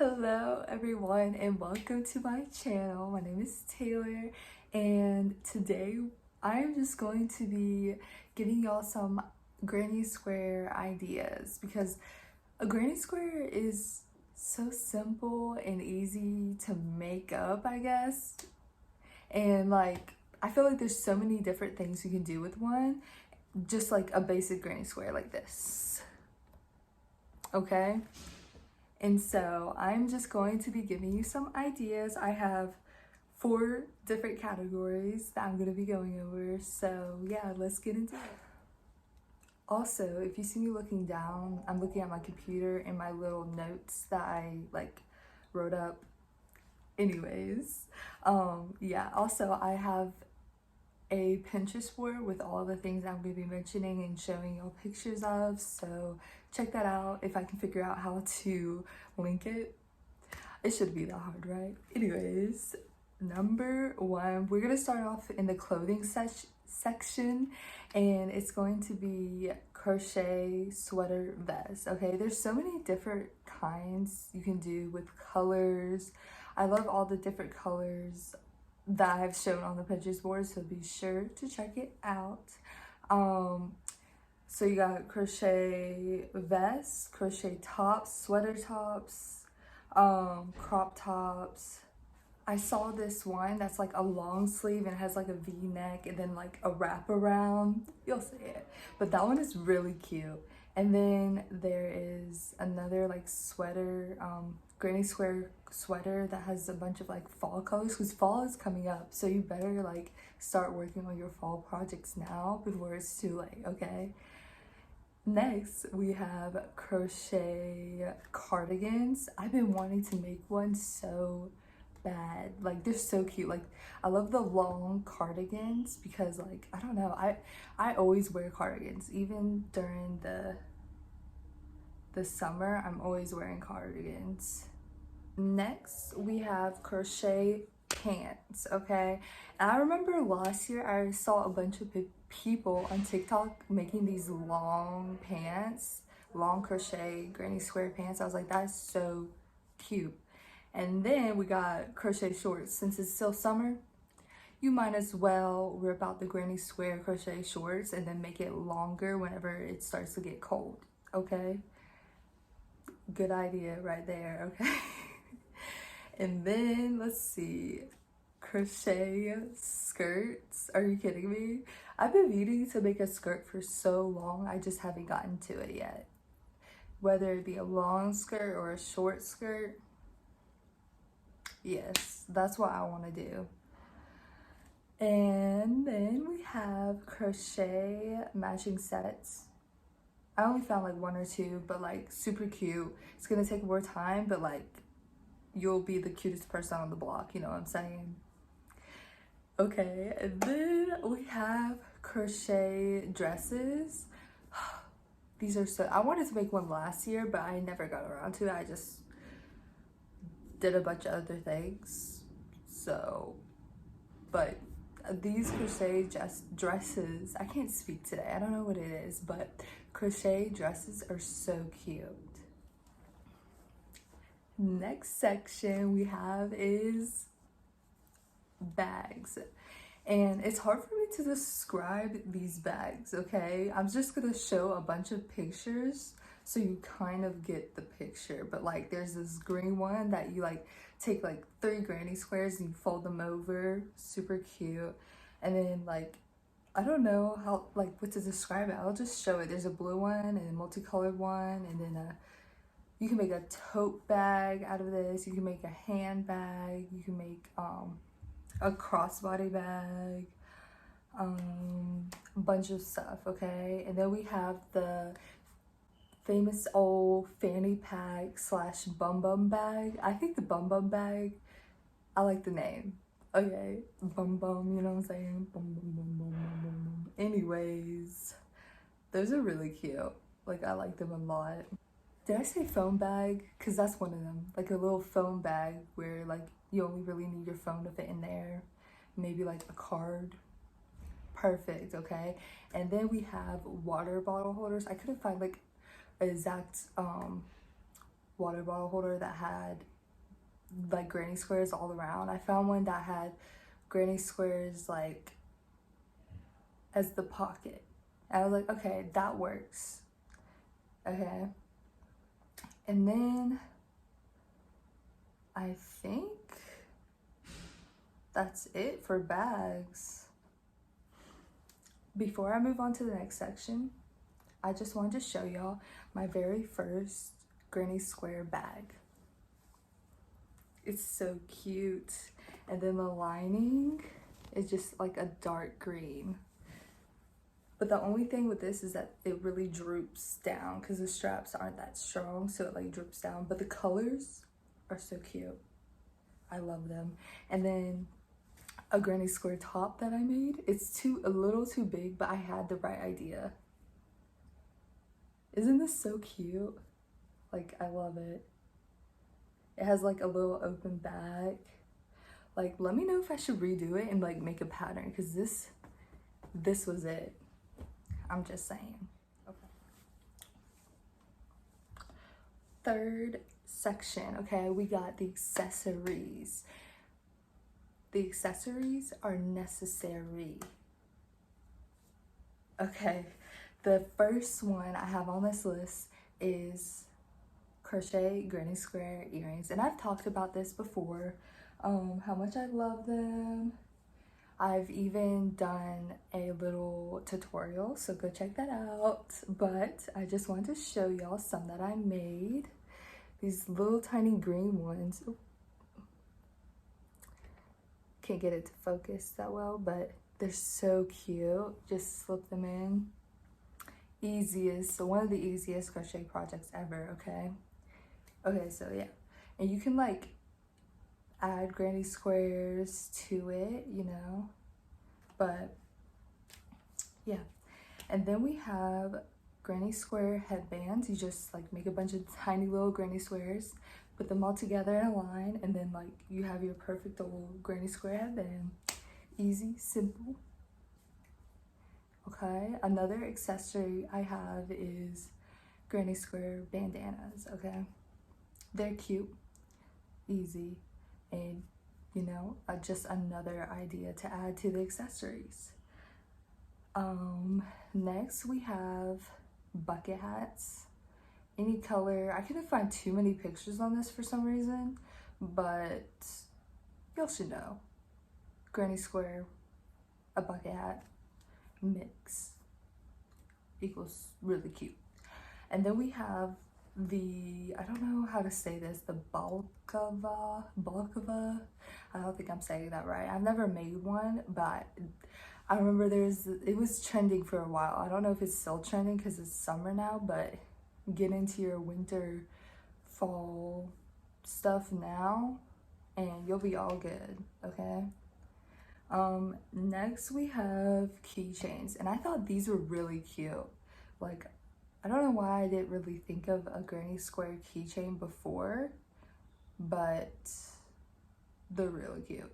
Hello everyone and welcome to my channel. My name is Taylor and today I'm just going to be giving y'all some granny square ideas because a granny square is so simple and easy to make up, I guess. And like I feel like there's so many different things you can do with one, just like a basic granny square like this. Okay? And so I'm just going to be giving you some ideas. I have 4 different categories that I'm going to be going over. So yeah, let's get into it. Also, if you see me looking down, I'm looking at my computer and my little notes that I wrote up. Anyways, yeah, also I have a Pinterest board with all the things I'm going to be mentioning and showing y'all pictures of, so check that out if I can figure out how to link it. It shouldn't be that hard, right? Anyways, number 1, we're going to start off in the clothing section, and it's going to be crochet sweater vest. Okay, there's so many different kinds you can do with colors. I love all the different colors that I've shown on the Pinterest board, so be sure to check it out. So you got crochet vests, crochet tops, sweater tops, crop tops. I saw this one that's like a long sleeve and it has like a V-neck and then like a wrap around. You'll see it, but that one is really cute. And then there is another like sweater, granny square sweater that has a bunch of like fall colors, because fall is coming up, so you better like start working on your fall projects now before it's too late. Okay, next we have crochet cardigans. I've been wanting to make one so bad. Like, they're so cute. Like, I love the long cardigans because like I don't know, I always wear cardigans. Even during the summer, I'm always wearing cardigans. Next we have crochet pants. Okay, and I remember last year I saw a bunch of people on TikTok making these long pants, long crochet granny square pants. I was like, that's so cute. And then we got crochet shorts. Since it's still summer, you might as well rip out the granny square crochet shorts and then make it longer whenever it starts to get cold. Okay, good idea right there. Okay. And then let's see, crochet skirts. Are you kidding me? I've been meaning to make a skirt for so long, I just haven't gotten to it yet. Whether it be a long skirt or a short skirt, yes, that's what I want to do. And then we have crochet matching sets. I only found like 1 or 2, but like super cute. It's gonna take more time, but like you'll be the cutest person on the block, you know what I'm saying? Okay, and then we have crochet dresses. These are so, I wanted to make one last year, but I never got around to it. I just did a bunch of other things. So, but these crochet dresses, I can't speak today, I don't know what it is, but crochet dresses are so cute. Next section we have is bags, and it's hard for me to describe these bags. Okay, I'm just gonna show a bunch of pictures so you kind of get the picture. But like, there's this green one that you like take like 3 granny squares and you fold them over, super cute. And then like, I don't know how, like, what to describe it. I'll just show it. There's a blue one and a multicolored one, and then you can make a tote bag out of this. You can make a handbag. You can make a crossbody bag, a bunch of stuff. Okay, and then we have the famous old fanny pack slash bum bum bag. I think the bum bum bag, I like the name. Okay, bum bum, you know what I'm saying? Bum bum bum bum bum bum bum. Anyways, those are really cute. Like, I like them a lot. Did I say phone bag? Because that's one of them. Like a little phone bag where like you only really need your phone to fit in there. Maybe like a card. Perfect, okay? And then we have water bottle holders. I couldn't find like an exact water bottle holder that had like granny squares all around. I found one that had granny squares like as the pocket. And I was like, okay, that works. Okay. And then I think that's it for bags. Before I move on to the next section, I just wanted to show y'all my very first granny square bag. It's so cute. And then the lining is just like a dark green. But the only thing with this is that it really droops down because the straps aren't that strong, so it like droops down. But the colors are so cute. I love them. And then a granny square top that I made. It's a little too big, but I had the right idea. Isn't this so cute? Like, I love it. It has like a little open back. Like, let me know if I should redo it and like make a pattern, because this was it. I'm just saying. Okay. Third section, okay, we got the accessories. The accessories are necessary. Okay, the first one I have on this list is crochet granny square earrings. And I've talked about this before, how much I love them. I've even done a little tutorial, so go check that out. But I just wanted to show y'all some that I made. These little tiny green ones. Ooh. Can't get it to focus that well, but they're so cute. Just slip them in. One of the easiest crochet projects ever, okay? Okay, so yeah. And you can like add granny squares to it, you know, but yeah. And then we have granny square headbands. You just like make a bunch of tiny little granny squares, put them all together in a line, and then like you have your perfect little granny square headband. Easy, simple. Okay, another accessory I have is granny square bandanas, okay? They're cute, easy, and you know, just another idea to add to the accessories. Next we have bucket hats. Any color. I couldn't find too many pictures on this for some reason, but y'all should know. Granny square, a bucket hat, mix equals really cute. And then we have the, I don't know how to say this, the balaclava. I don't think I'm saying that right. I've never made one, but I remember it was trending for a while. I don't know if it's still trending because it's summer now, but get into your winter, fall stuff now and you'll be all good, okay? Next we have keychains, and I thought these were really cute. Like, I don't know why I didn't really think of a granny square keychain before, but they're really cute.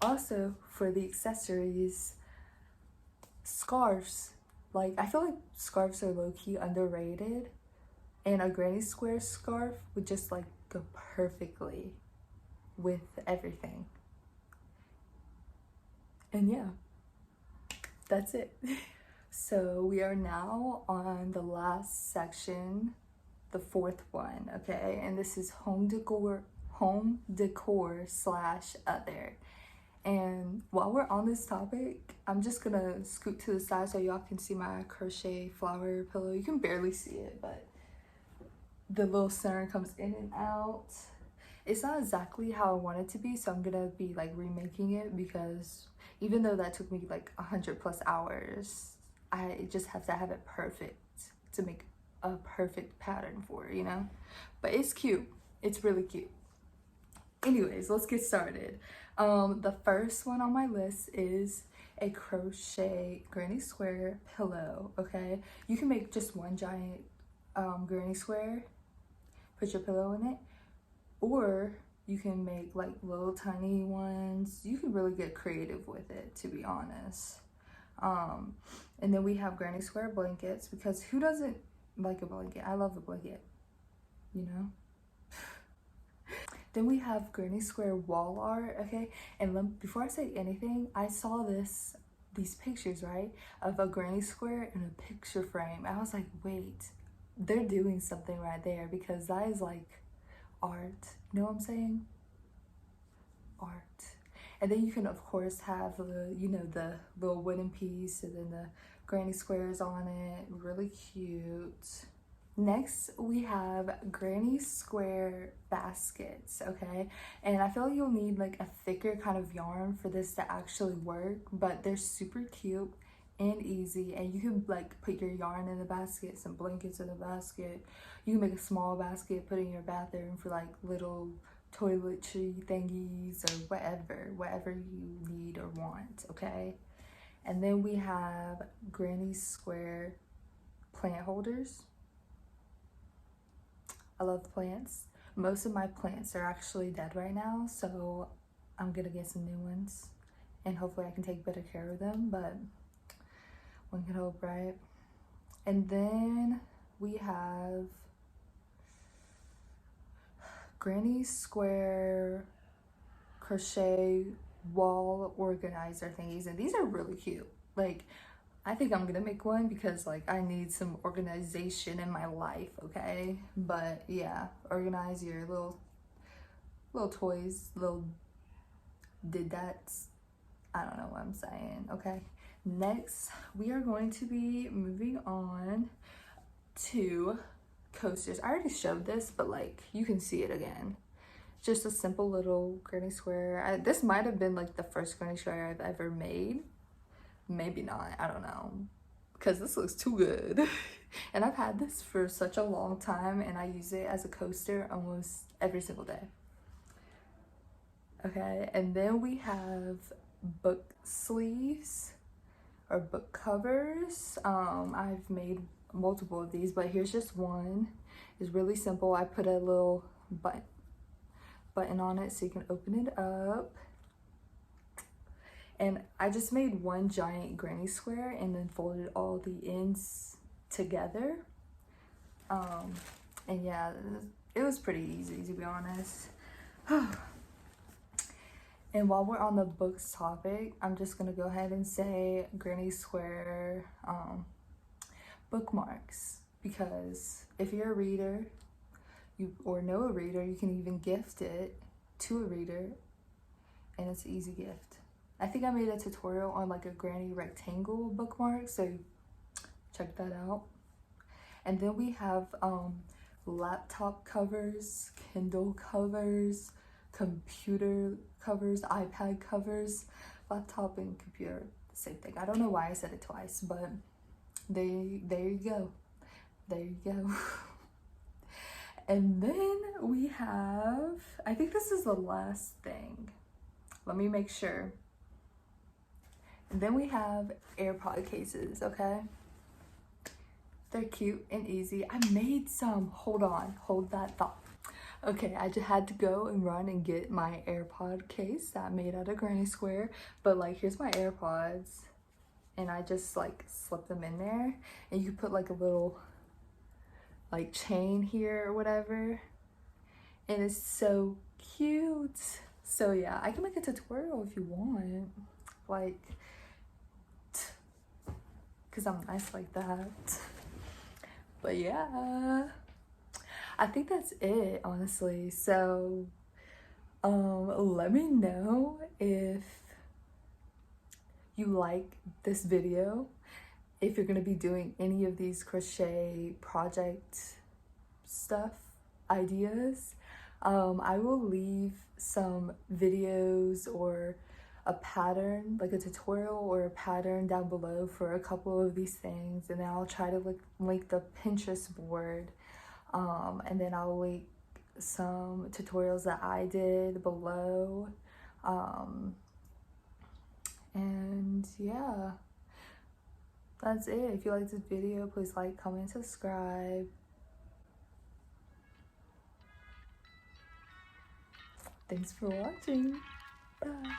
Also, for the accessories, scarves. Like, I feel like scarves are low-key underrated, and a granny square scarf would just like go perfectly with everything. And yeah, that's it. So we are now on the last section, the fourth one, okay? And this is home decor / other. And while we're on this topic, I'm just gonna scoot to the side so y'all can see my crochet flower pillow. You can barely see it, but the little center comes in and out. It's not exactly how I want it to be, so I'm gonna be like remaking it, because even though that took me like 100+ hours, I just have to have it perfect to make a perfect pattern for it, you know? But it's cute. It's really cute. Anyways, let's get started. The first one on my list is a crochet granny square pillow, okay? You can make just one giant granny square, put your pillow in it, or you can make like little tiny ones. You can really get creative with it, to be honest. And then we have granny square blankets, because who doesn't like a blanket? I love a blanket. you know. Then we have granny square wall art, okay? And before I say anything, I saw these pictures, right, of a granny square in a picture frame. I was like, wait, they're doing something right there, because that is like art. You know what I'm saying? Art. And then you can of course have the, you know, the little wooden piece and then the granny squares on it. Really cute. Next, we have granny square baskets, okay? And I feel like you'll need like a thicker kind of yarn for this to actually work, but they're super cute and easy, and you can like put your yarn in the basket, some blankets in the basket. You can make a small basket, put in your bathroom for like little toiletry thingies or whatever you need or want, okay? And then we have granny square plant holders. I love plants. Most of my plants are actually dead right now, so I'm gonna get some new ones and hopefully I can take better care of them, but one can hope, right? And then we have granny square crochet wall organizer thingies, and these are really cute. Like, I think I'm gonna make one because like I need some organization in my life, okay? But yeah, organize your little toys, little did-dats. I don't know what I'm saying, okay? Next, we are going to be moving on to coasters. I already showed this, but like you can see it again. Just a simple little granny square. This might have been like the first granny square I've ever made. Maybe not, I don't know, because this looks too good. And I've had this for such a long time, and I use it as a coaster almost every single day. Okay, and then we have book sleeves or book covers. I've made multiple of these, but here's just one. It's really simple. I put a little button on it so you can open it up. And I just made one giant granny square and then folded all the ends together. And yeah, it was pretty easy, to be honest. And while we're on the books topic, I'm just gonna go ahead and say granny square bookmarks, because if you're a reader, or know a reader, you can even gift it to a reader, and it's an easy gift. I think I made a tutorial on like a granny rectangle bookmark, so check that out. And then we have laptop covers, Kindle covers, computer covers, iPad covers. Laptop and computer, the same thing. I don't know why I said it twice, but there you go. There you go. And then we have, I think this is the last thing. Let me make sure. And then we have AirPod cases, okay? They're cute and easy. I made some. Hold on, hold that thought. Okay, I just had to go and run and get my AirPod case that I made out of granny square. But like, here's my AirPods, and I just like slip them in there, and you put like a little like chain here or whatever, and it's so cute. So yeah, I can make a tutorial if you want, like, because I'm nice like that. But yeah, I think that's it, honestly. So let me know if you like this video, if you're gonna be doing any of these crochet project stuff, ideas. I will leave some videos or a pattern, like a tutorial or a pattern down below for a couple of these things, and then I'll try to link the Pinterest board, and then I'll link some tutorials that I did below, and yeah, that's it. If you like this video, please like, comment, subscribe. Thanks for watching. Bye.